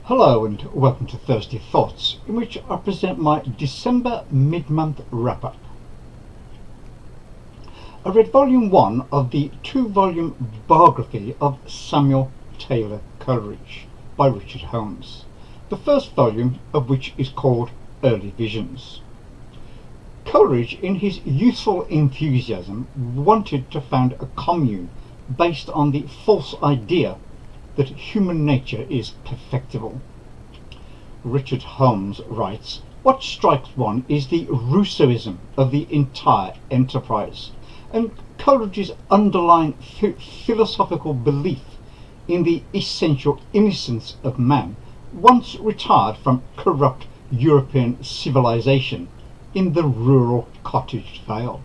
Hello and welcome to Thursday Thoughts, in which I present my December mid-month wrap-up. I read volume 1 of the 2-volume biography of Samuel Taylor Coleridge by Richard Holmes, the first volume of which is called Early Visions. Coleridge, in his youthful enthusiasm, wanted to found a commune based on the false idea that human nature is perfectible. Richard Holmes writes, "What strikes one is the Rousseauism of the entire enterprise, and Coleridge's underlying philosophical belief in the essential innocence of man, once retired from corrupt European civilization in the rural cottage vale."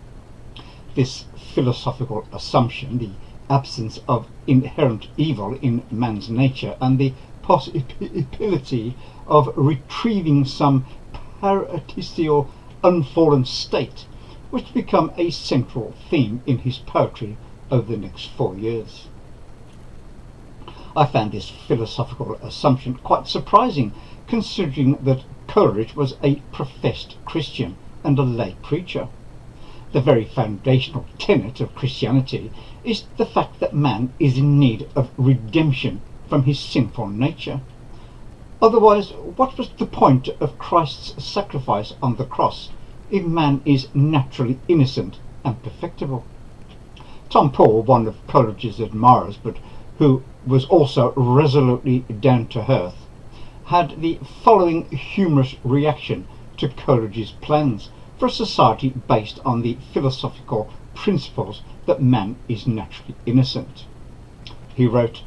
This philosophical assumption, the absence of inherent evil in man's nature and the possibility of retrieving some paradisial unfallen state, was to become a central theme in his poetry over the next 4 years. I found this philosophical assumption quite surprising, considering that Coleridge was a professed Christian and a lay preacher. The very foundational tenet of Christianity is the fact that man is in need of redemption from his sinful nature. Otherwise, what was the point of Christ's sacrifice on the cross if man is naturally innocent and perfectible? Tom Paul, one of Coleridge's admirers, but who was also resolutely down to earth, had the following humorous reaction to Coleridge's plans for a society based on the philosophical principles that man is naturally innocent. He wrote,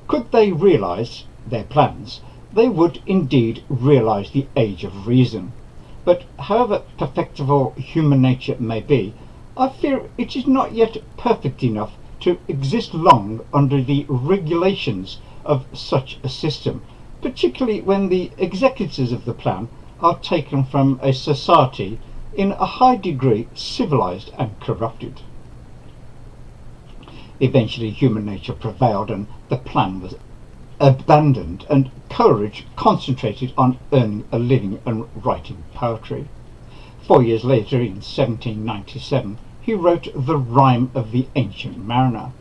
"Could they realize their plans, they would indeed realize the age of reason. But however perfectible human nature may be, I fear it is not yet perfect enough to exist long under the regulations of such a system, particularly when the executors of the plan are taken from a society in a high degree civilized and corrupted." Eventually human nature prevailed and the plan was abandoned, and Coleridge concentrated on earning a living and writing poetry. 4 years later, in 1797, he wrote The Rime of the Ancient Mariner.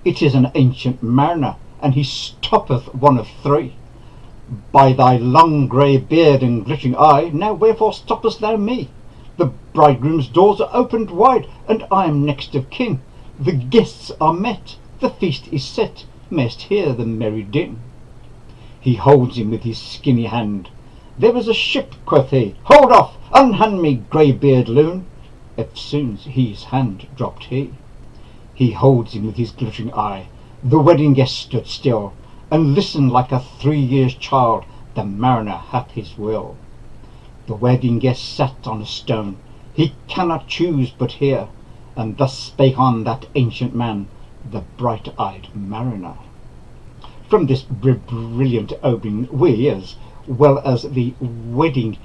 "It is an ancient mariner, and he stoppeth one of three. By thy long grey beard and glittering eye, now wherefore stoppest thou me? The bridegroom's doors are opened wide, and I am next of kin. The guests are met, the feast is set, mayst hear the merry din." He holds him with his skinny hand. "There is a ship," quoth he, "hold off, unhand me, grey-beard loon." Eftsoons his hand dropped he. He holds him with his glittering eye. The wedding guest stood still, and listened like a 3 years child. The mariner hath his will. The wedding guest sat on a stone, he cannot choose but hear, and thus spake on that ancient man, the bright-eyed mariner. From this brilliant opening we, as well as the wedding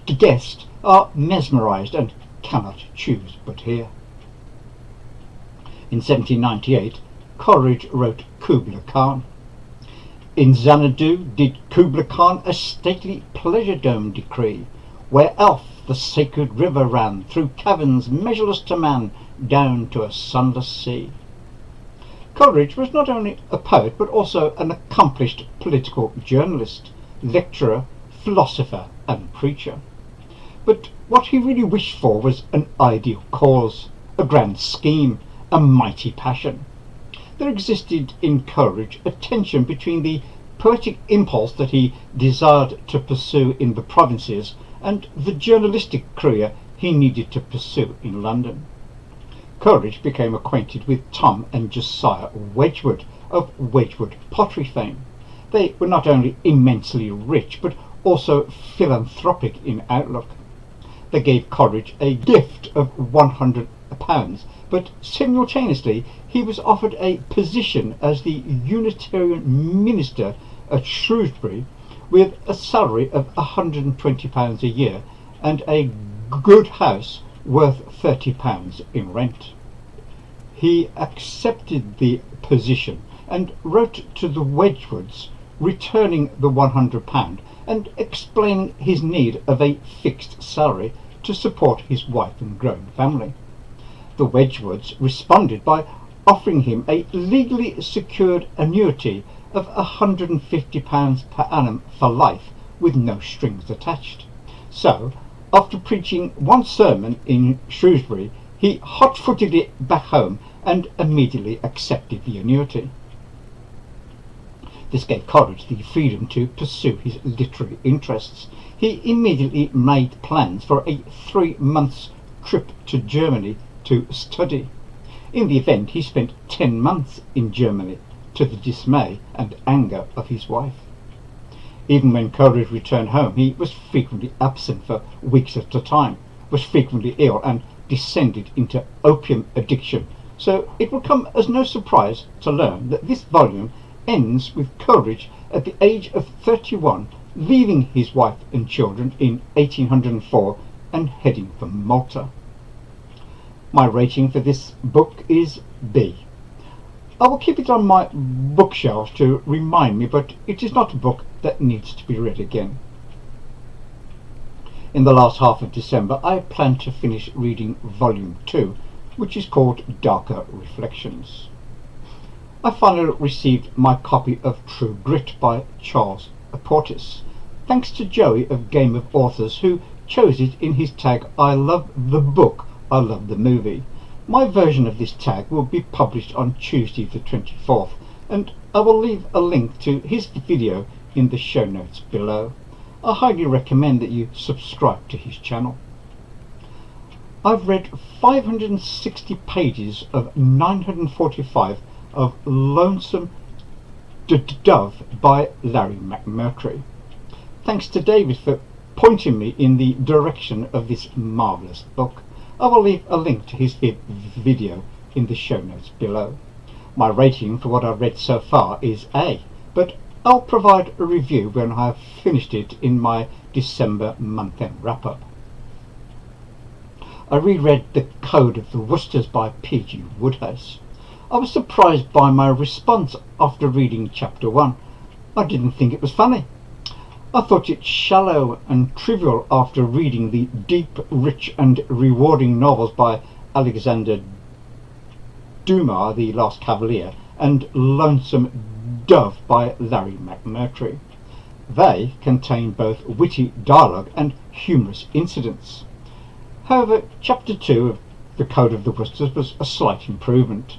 guest, are mesmerized and cannot choose but hear. In 1798 Coleridge wrote Kubla Khan. "In Xanadu did Kubla Khan a stately pleasure dome decree, where Alph the sacred river ran through caverns measureless to man, down to a sunless sea." Coleridge was not only a poet but also an accomplished political journalist, lecturer, philosopher and preacher. But what he really wished for was an ideal cause, a grand scheme, a mighty passion. There existed in Coleridge a tension between the poetic impulse that he desired to pursue in the provinces and the journalistic career he needed to pursue in London. Coleridge became acquainted with Tom and Josiah Wedgwood of Wedgwood pottery fame. They were not only immensely rich but also philanthropic in outlook. They gave Coleridge a gift of £100, but simultaneously he was offered a position as the Unitarian minister at Shrewsbury, with a salary of £120 a year and a good house worth £30 in rent. He accepted the position and wrote to the Wedgwoods returning the £100 and explaining his need of a fixed salary to support his wife and growing family. The Wedgwoods responded by offering him a legally secured annuity of £150 per annum for life with no strings attached. So, after preaching one sermon in Shrewsbury, he hot-footed it back home and immediately accepted the annuity. This gave Coleridge the freedom to pursue his literary interests. He immediately made plans for a 3-month trip to Germany to study. In the event, he spent 10 months in Germany, to the dismay and anger of his wife. Even when Coleridge returned home, he was frequently absent for weeks at a time, was frequently ill, and descended into opium addiction. So it will come as no surprise to learn that this volume ends with Coleridge at the age of 31 leaving his wife and children in 1804 and heading for Malta. My rating for this book is B. I will keep it on my bookshelf to remind me, but it is not a book that needs to be read again. In the last half of December, I plan to finish reading Volume 2, which is called Darker Reflections. I finally received my copy of True Grit by Charles Portis, thanks to Joey of Game of Authors, who chose it in his tag "I love the book, I love the movie." My version of this tag will be published on Tuesday the 24th, and I will leave a link to his video in the show notes below. I highly recommend that you subscribe to his channel. I've read 560 pages of 945 of Lonesome Dove by Larry McMurtry. Thanks to David for pointing me in the direction of this marvellous book. I will leave a link to his video in the show notes below. My rating for what I've read so far is A, but I'll provide a review when I have finished it in my December month-end wrap-up. I reread The Code of the Woosters by P.G. Wodehouse. I was surprised by my response after reading chapter 1. I didn't think it was funny. I thought it shallow and trivial after reading the deep, rich and rewarding novels by Alexander Dumas, The Last Cavalier, and Lonesome Dove by Larry McMurtry. They contain both witty dialogue and humorous incidents. However, chapter 2 of The Code of the Woosters was a slight improvement.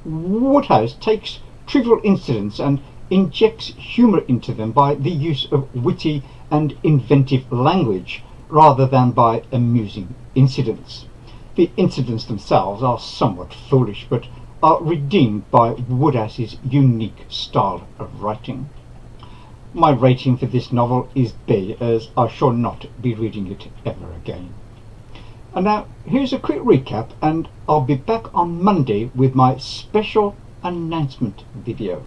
Wodehouse takes trivial incidents and injects humour into them by the use of witty and inventive language rather than by amusing incidents. The incidents themselves are somewhat foolish, but are redeemed by Wodehouse's unique style of writing. My rating for this novel is B, as I shall not be reading it ever again. And now here's a quick recap, and I'll be back on Monday with my special announcement video.